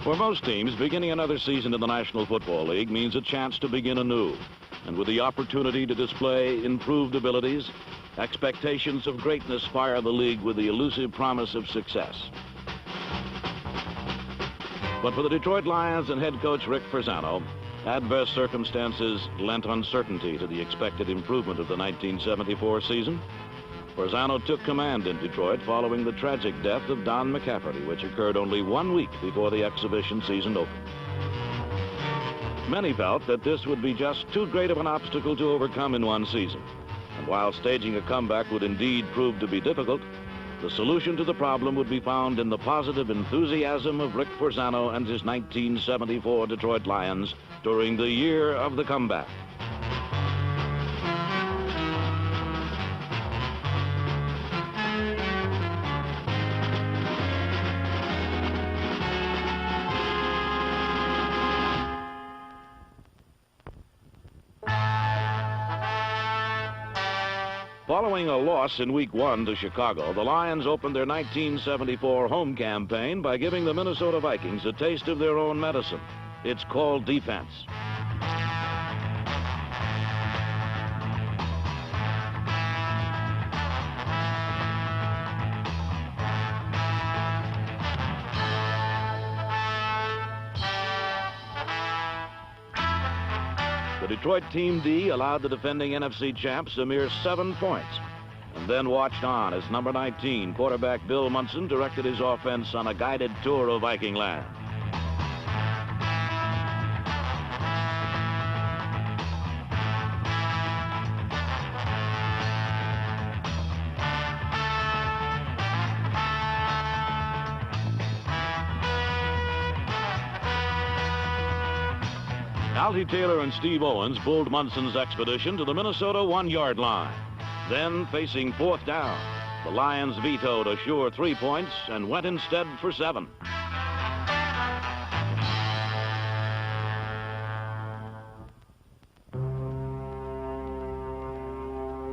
For most teams, beginning another season in the National Football League means a chance to begin anew. And with the opportunity to display improved abilities, expectations of greatness fire the league with the elusive promise of success. But for the Detroit Lions and head coach Rick Farzano, adverse circumstances lent uncertainty to the expected improvement of the 1974 season. Farzano took command in Detroit following the tragic death of Don McCafferty, which occurred only 1 week before the exhibition season opened. Many felt that this would be just too great of an obstacle to overcome in one season. And while staging a comeback would indeed prove to be difficult, the solution to the problem would be found in the positive enthusiasm of Rick Farzano and his 1974 Detroit Lions during the year of the comeback. Following a loss in Week 1 to Chicago, the Lions opened their 1974 home campaign by giving the Minnesota Vikings a taste of their own medicine. It's called defense. The Detroit Team D allowed the defending NFC champs a mere 7 points, and then watched on as number 19 quarterback Bill Munson directed his offense on a guided tour of Viking land. Altie Taylor and Steve Owens bulled Munson's expedition to the Minnesota 1-yard line. Then, facing 4th down, the Lions vetoed a sure 3 points and went instead for 7.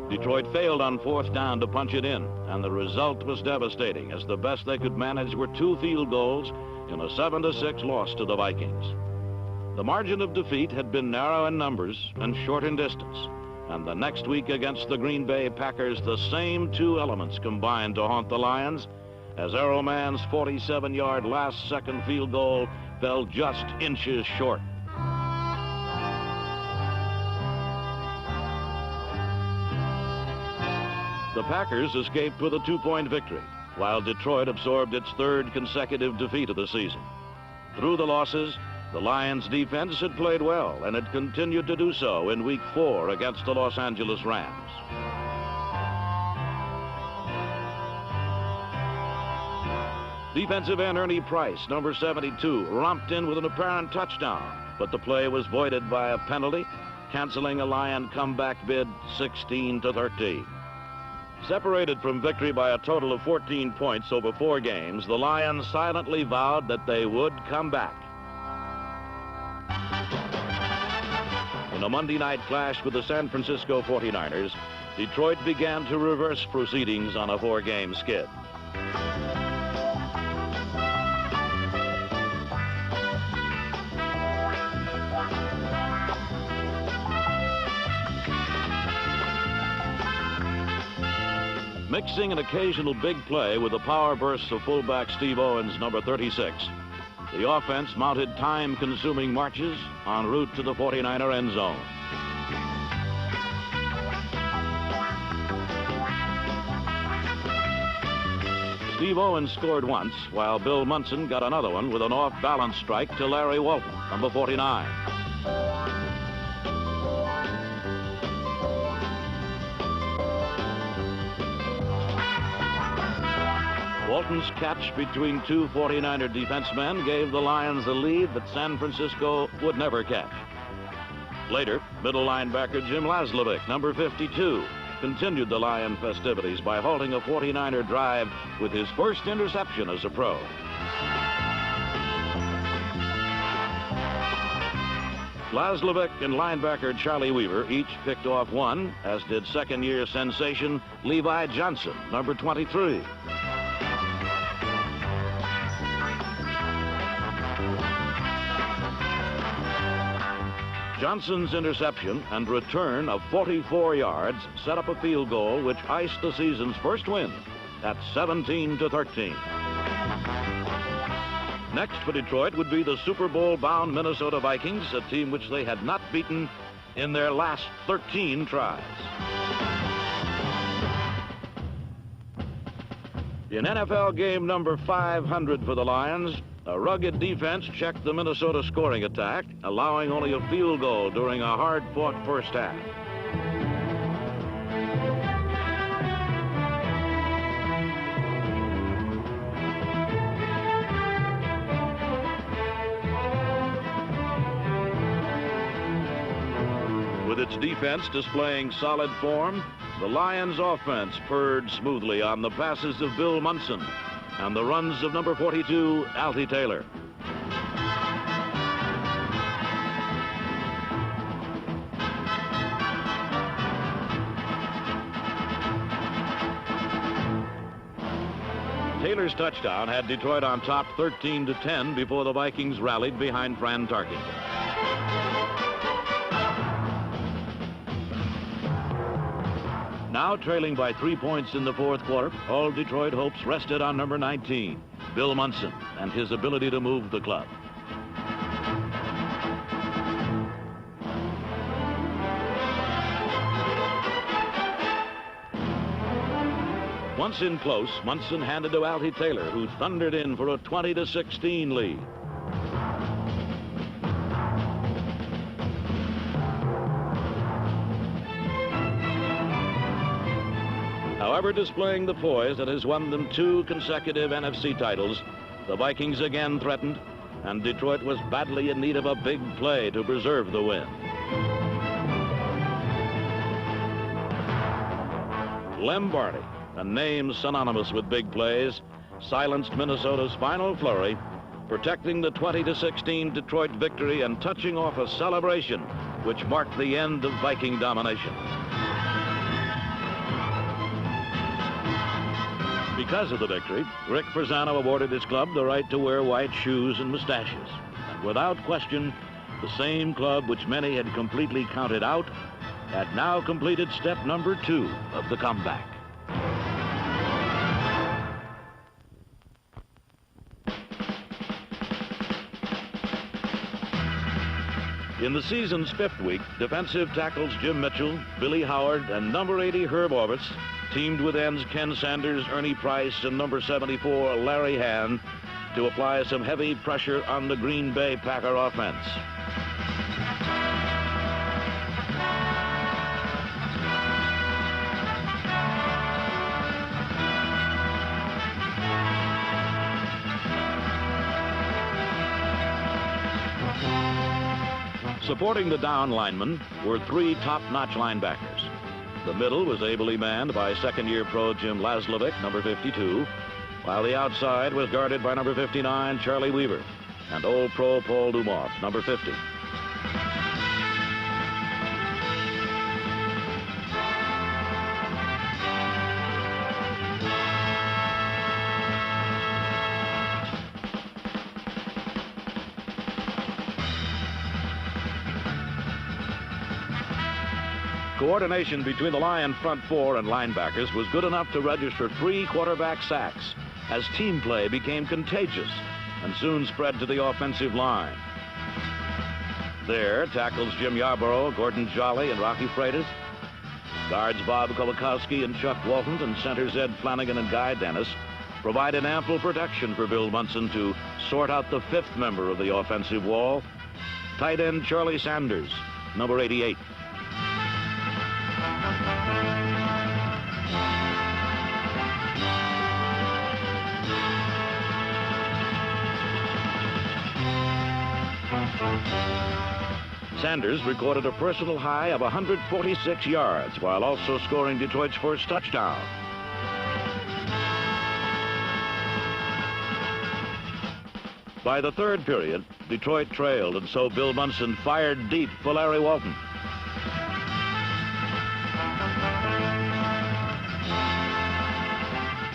Detroit failed on 4th down to punch it in, and the result was devastating, as the best they could manage were 2 field goals in a 7-6 loss to the Vikings. The margin of defeat had been narrow in numbers and short in distance, and the next week against the Green Bay Packers, the same 2 elements combined to haunt the Lions, as Errol Mann's 47-yard last-second field goal fell just inches short. The Packers escaped with a 2-point victory, while Detroit absorbed its 3rd consecutive defeat of the season. Through the losses, the Lions' defense had played well and had continued to do so in Week 4 against the Los Angeles Rams. Defensive end Ernie Price, number 72, romped in with an apparent touchdown, but the play was voided by a penalty, canceling a Lion comeback bid 16-13. Separated from victory by a total of 14 points over 4 games, the Lions silently vowed that they would come back. In a Monday night clash with the San Francisco 49ers, Detroit began to reverse proceedings on a 4-game skid. Mixing an occasional big play with the power bursts of fullback Steve Owens, number 36, the offense mounted time-consuming marches en route to the 49er end zone. Steve Owens scored once, while Bill Munson got another one with an off-balance strike to Larry Walton, number 49. Walton's catch between 2 49er defensemen gave the Lions a lead that San Francisco would never catch. Later, middle linebacker Jim Laslovic, number 52, continued the Lion festivities by halting a 49er drive with his first interception as a pro. Laslovic and linebacker Charlie Weaver each picked off one, as did second-year sensation Levi Johnson, number 23. Johnson's interception and return of 44 yards set up a field goal which iced the season's first win at 17-13. Next for Detroit would be the Super Bowl-bound Minnesota Vikings, a team which they had not beaten in their last 13 tries. In NFL game number 500 for the Lions, a rugged defense checked the Minnesota scoring attack, allowing only a field goal during a hard-fought first half. With its defense displaying solid form, the Lions' offense purred smoothly on the passes of Bill Munson and the runs of number 42, Altie Taylor. Taylor's touchdown had Detroit on top 13-10 before the Vikings rallied behind Fran Tarkenton. Now trailing by 3 points in the fourth quarter, all Detroit hopes rested on number 19, Bill Munson, and his ability to move the club. Once in close, Munson handed to Altie Taylor, who thundered in for a 20-16 lead. However, displaying the poise that has won them 2 consecutive NFC titles, the Vikings again threatened, and Detroit was badly in need of a big play to preserve the win. Lem Barney, a name synonymous with big plays, silenced Minnesota's final flurry, protecting the 20-16 Detroit victory and touching off a celebration which marked the end of Viking domination. Because of the victory, Rick Fasano awarded his club the right to wear white shoes and mustaches. And without question, the same club which many had completely counted out had now completed step number 2 of the comeback. In the season's 5th week, defensive tackles Jim Mitchell, Billy Howard, and number 80 Herb Orvitz teamed with ends Ken Sanders, Ernie Price, and number 74 Larry Hand to apply some heavy pressure on the Green Bay Packer offense. Supporting the down linemen were 3 top-notch linebackers. The middle was ably manned by second-year pro Jim Laslovic, number 52, while the outside was guarded by number 59, Charlie Weaver, and old pro Paul Dumoff, number 50. Coordination between the Lion front 4 and linebackers was good enough to register 3 quarterback sacks as team play became contagious and soon spread to the offensive line. There, tackles Jim Yarborough, Gordon Jolly, and Rocky Freitas, guards Bob Kolakowski and Chuck Walton, and centers Ed Flanagan and Guy Dennis provided ample protection for Bill Munson to sort out the 5th member of the offensive wall, tight end Charlie Sanders, number 88. Sanders recorded a personal high of 146 yards while also scoring Detroit's first touchdown. By the 3rd period, Detroit trailed, and so Bill Munson fired deep for Larry Walton.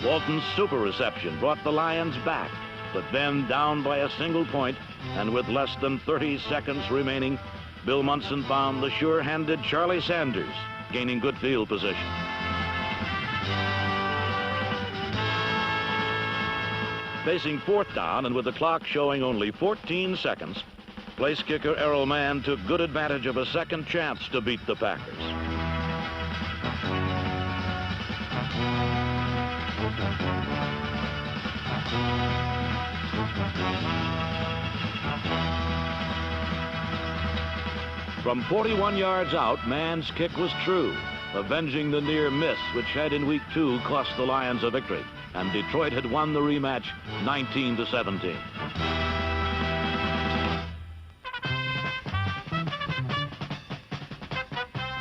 Walton's super reception brought the Lions back, but then down by a single point, and with less than 30 seconds remaining, Bill Munson found the sure-handed Charlie Sanders gaining good field position. Facing fourth down and with the clock showing only 14 seconds, place kicker Errol Mann took good advantage of a second chance to beat the Packers. From 41 yards out, Mann's kick was true, avenging the near miss which had in week 2 cost the Lions a victory, and Detroit had won the rematch 19-17.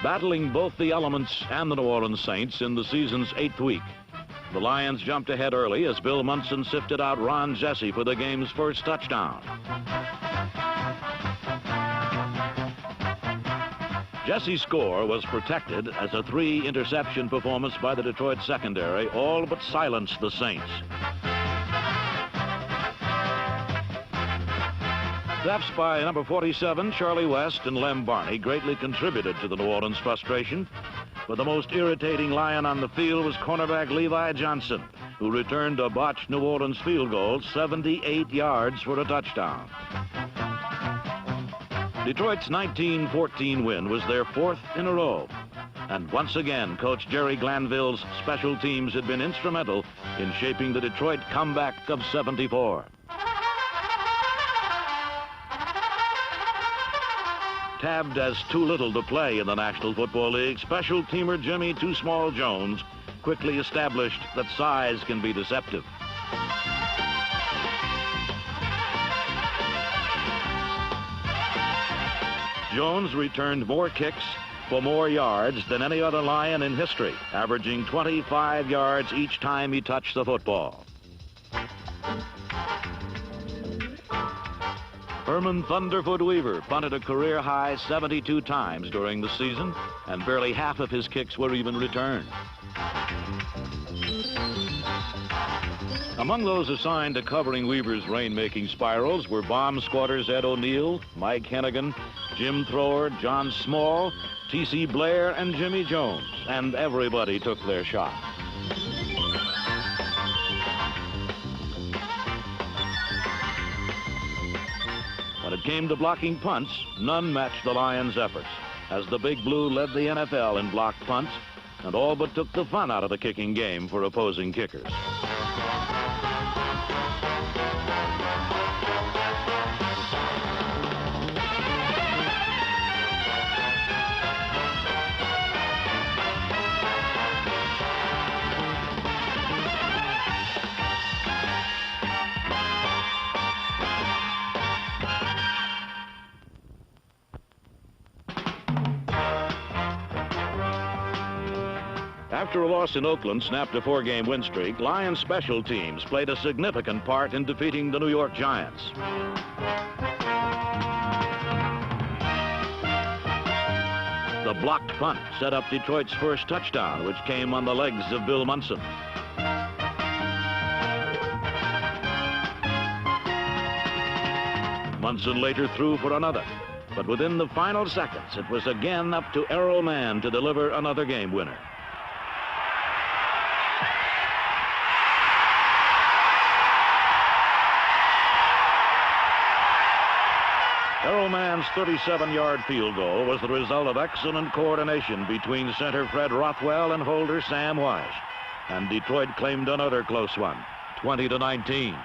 Battling both the elements and the New Orleans Saints in the season's 8th week, the Lions jumped ahead early as Bill Munson sifted out Ron Jesse for the game's first touchdown. Jesse's score was protected as a 3-interception performance by the Detroit secondary all but silenced the Saints. Thefts by number 47, Charlie West, and Lem Barney greatly contributed to the New Orleans frustration, but the most irritating Lion on the field was cornerback Levi Johnson, who returned a botched New Orleans field goal 78 yards for a touchdown. Detroit's 19-14 win was their 4th in a row. And once again, Coach Jerry Glanville's special teams had been instrumental in shaping the Detroit comeback of '74. Tabbed as too little to play in the National Football League, special teamer Jimmy Too Small Jones quickly established that size can be deceptive. Jones returned more kicks for more yards than any other Lion in history, averaging 25 yards each time he touched the football. Herman Thunderfoot Weaver punted a career-high 72 times during the season, and barely half of his kicks were even returned. Among those assigned to covering Weaver's rain-making spirals were bomb squatters Ed O'Neill, Mike Hennigan, Jim Thrower, John Small, T.C. Blair, and Jimmy Jones, and everybody took their shot. When it came to blocking punts, none matched the Lions' efforts, as the Big Blue led the NFL in blocked punts and all but took the fun out of the kicking game for opposing kickers. After a loss in Oakland snapped a 4-game win streak, Lions special teams played a significant part in defeating the New York Giants. The blocked punt set up Detroit's first touchdown, which came on the legs of Bill Munson. Munson later threw for another, but within the final seconds, it was again up to Errol Mann to deliver another game winner. Errol Mann's 37-yard field goal was the result of excellent coordination between center Fred Rothwell and holder Sam Wyche. And Detroit claimed another close one, 20-19.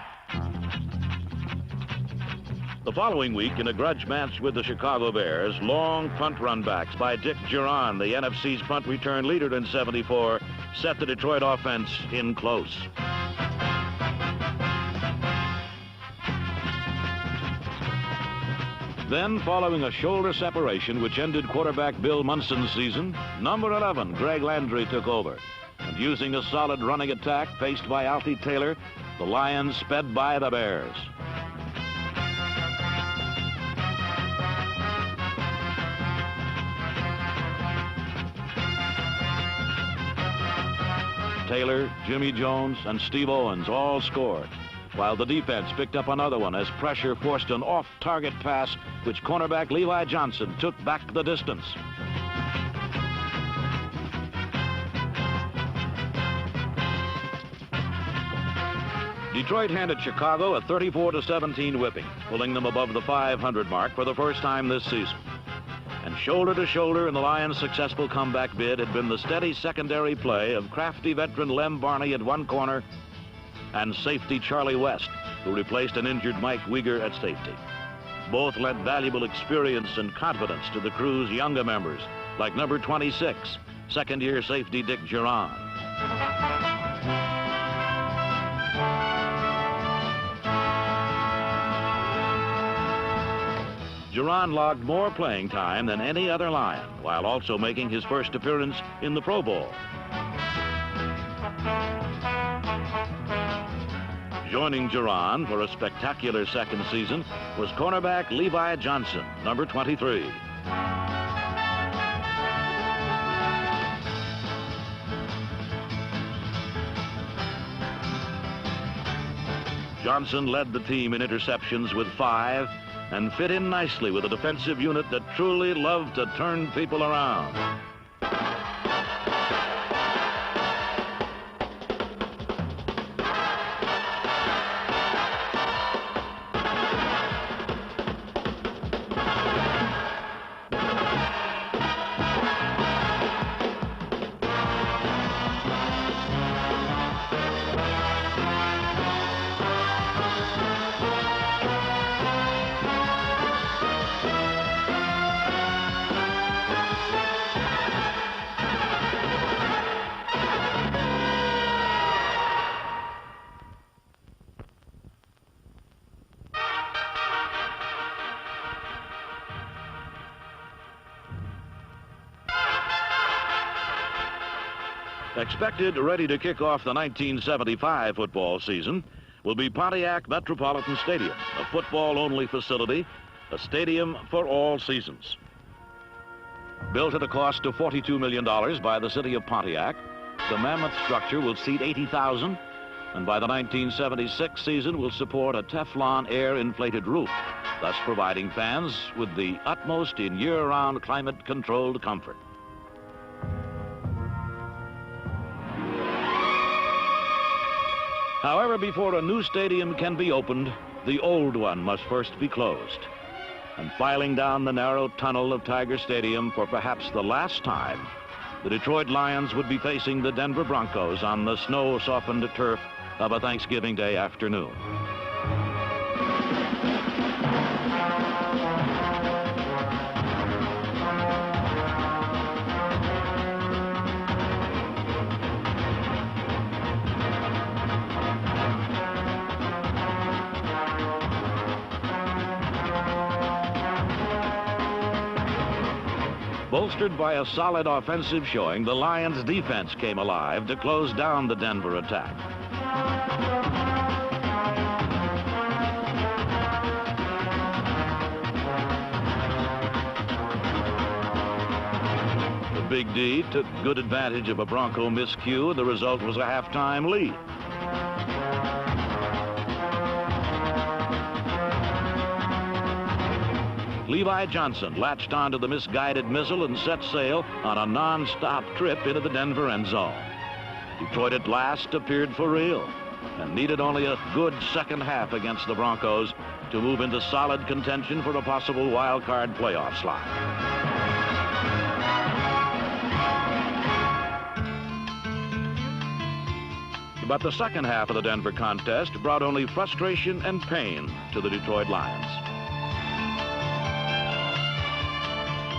The following week, in a grudge match with the Chicago Bears, long punt runbacks by Dick Giron, the NFC's punt return leader in '74, set the Detroit offense in close. Then, following a shoulder separation which ended quarterback Bill Munson's season, number 11, Greg Landry, took over. And using a solid running attack faced by Alfie Taylor, the Lions sped by the Bears. Taylor, Jimmy Jones, and Steve Owens all scored. while the defense picked up another one as pressure forced an off-target pass, which cornerback Levi Johnson took back the distance. Detroit handed Chicago a 34-17 whipping, pulling them above the 500 mark for the first time this season. And shoulder to shoulder in the Lions' successful comeback bid had been the steady secondary play of crafty veteran Lem Barney at one corner and safety Charlie West, who replaced an injured Mike Weger at safety. Both lent valuable experience and confidence to the crew's younger members, like number 26, second-year safety Dick Giron. Giron logged more playing time than any other Lion, while also making his first appearance in the Pro Bowl. Joining Giron for a spectacular second season was cornerback Levi Johnson, number 23. Johnson led the team in interceptions with 5 and fit in nicely with a defensive unit that truly loved to turn people around. Expected ready to kick off the 1975 football season will be Pontiac Metropolitan Stadium, a football-only facility, a stadium for all seasons. Built at a cost of $42 million by the city of Pontiac, the mammoth structure will seat 80,000, and by the 1976 season will support a Teflon air-inflated roof, thus providing fans with the utmost in year-round climate-controlled comfort. However, before a new stadium can be opened, the old one must first be closed. And filing down the narrow tunnel of Tiger Stadium for perhaps the last time, the Detroit Lions would be facing the Denver Broncos on the snow-softened turf of a Thanksgiving Day afternoon. Bolstered by a solid offensive showing, the Lions' defense came alive to close down the Denver attack. The Big D took good advantage of a Bronco miscue, and the result was a halftime lead. Levi Johnson latched onto the misguided missile and set sail on a non-stop trip into the Denver end zone. Detroit at last appeared for real and needed only a good second half against the Broncos to move into solid contention for a possible wild card playoff slot. But the second half of the Denver contest brought only frustration and pain to the Detroit Lions.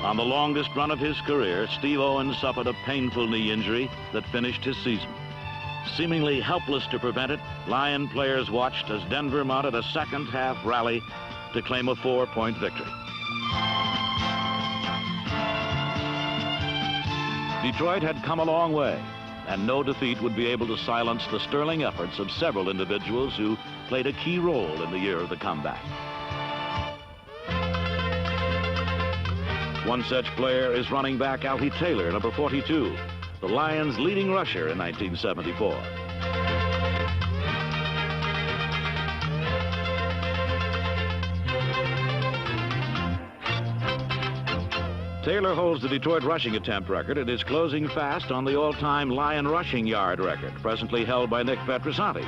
On the longest run of his career, Steve Owens suffered a painful knee injury that finished his season. Seemingly helpless to prevent it, Lion players watched as Denver mounted a second-half rally to claim a 4-point victory. Detroit had come a long way, and no defeat would be able to silence the sterling efforts of several individuals who played a key role in the year of the comeback. One such player is running back Alfie Taylor, number 42, the Lions' leading rusher in 1974. Taylor holds the Detroit rushing attempt record and is closing fast on the all-time Lion rushing yard record, presently held by Nick Petrosanti.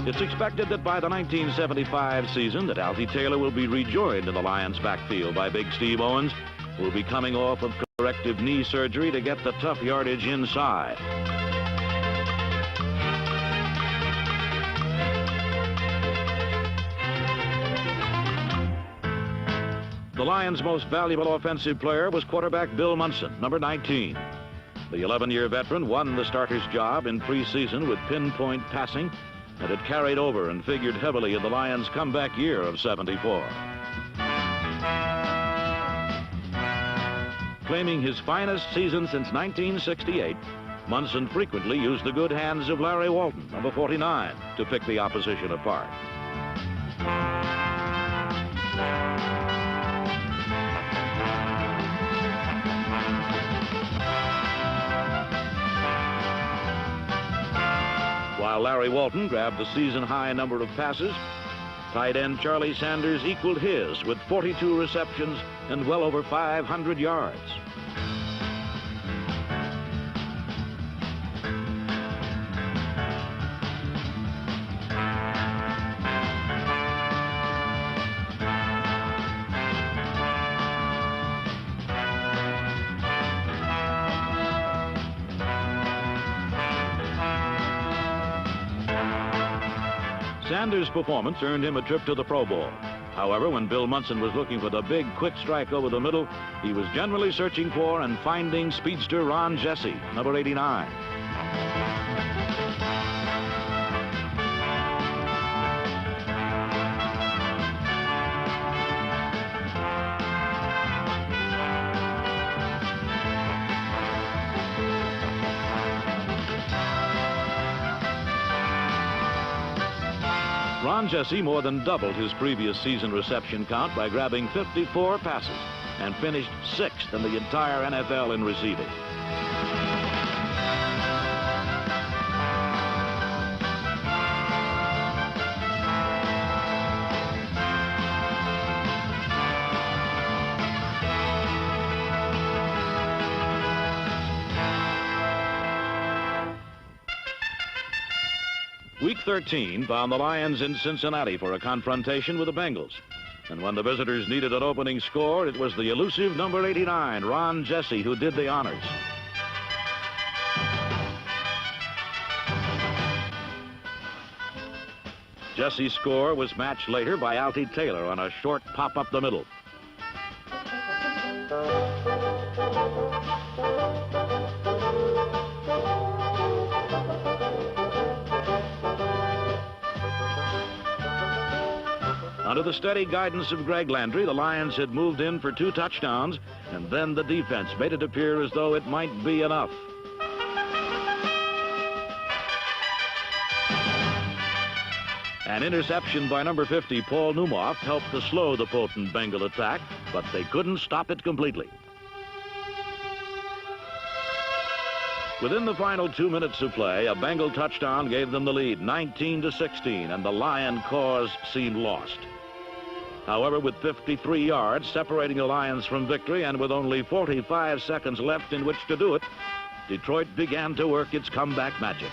It's expected that by the 1975 season that Altie Taylor will be rejoined in the Lions' backfield by Big Steve Owens, who will be coming off of corrective knee surgery to get the tough yardage inside. The Lions' most valuable offensive player was quarterback Bill Munson, number 19. The 11-year veteran won the starter's job in preseason with pinpoint passing, and it carried over and figured heavily in the Lions' comeback year of '74. Claiming his finest season since 1968, Munson frequently used the good hands of Larry Walton, number 49, to pick the opposition apart. While Larry Walton grabbed the season-high number of passes, tight end Charlie Sanders equaled his with 42 receptions and well over 500 yards. Sanders' performance earned him a trip to the Pro Bowl. However, when Bill Munson was looking for the big, quick strike over the middle, he was generally searching for and finding speedster Ron Jesse, number 89. Ron Jesse more than doubled his previous season reception count by grabbing 54 passes and finished 6th in the entire NFL in receiving. Week 13 found the Lions in Cincinnati for a confrontation with the Bengals. And when the visitors needed an opening score, it was the elusive number 89, Ron Jesse, who did the honors. Jesse's score was matched later by Altie Taylor on a short pop up the middle. Under the steady guidance of Greg Landry, the Lions had moved in for 2 touchdowns, and then the defense made it appear as though it might be enough. An interception by number 50, Paul Neumoff, helped to slow the potent Bengal attack, but they couldn't stop it completely. Within the final 2 minutes of play, a Bengal touchdown gave them the lead, 19-16, and the Lion cause seemed lost. However, with 53 yards separating the Lions from victory and with only 45 seconds left in which to do it, Detroit began to work its comeback magic.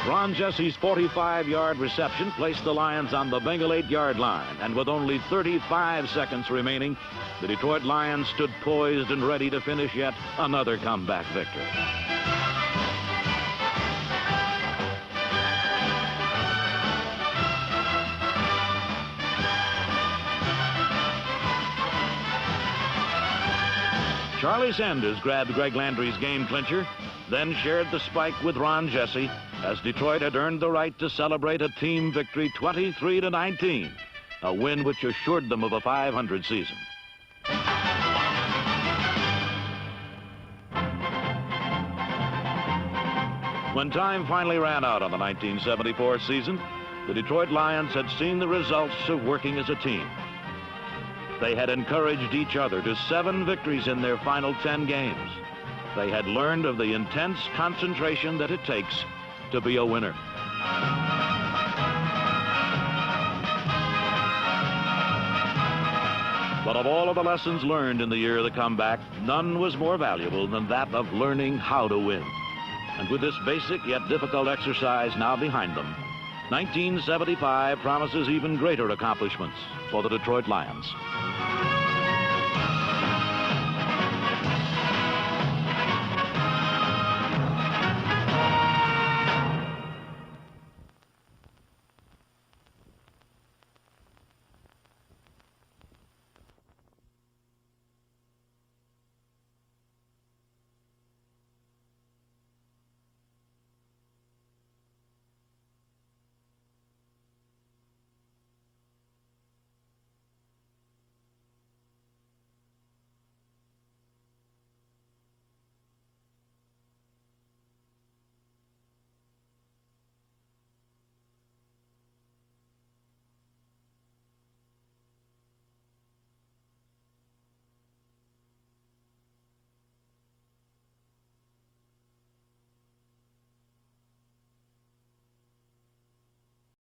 Ron Jesse's 45-yard reception placed the Lions on the Bengal 8-yard line, and with only 35 seconds remaining, the Detroit Lions stood poised and ready to finish yet another comeback victory. Charlie Sanders grabbed Greg Landry's game clincher, then shared the spike with Ron Jesse, as Detroit had earned the right to celebrate a team victory 23-19 a win which assured them of a .500 season. When time finally ran out on the 1974 season, the Detroit Lions had seen the results of working as a team. They had encouraged each other to 7 victories in their final 10 games. They had learned of the intense concentration that it takes to be a winner. But of all of the lessons learned in the year of the comeback, none was more valuable than that of learning how to win. And with this basic yet difficult exercise now behind them, 1975 promises even greater accomplishments for the Detroit Lions.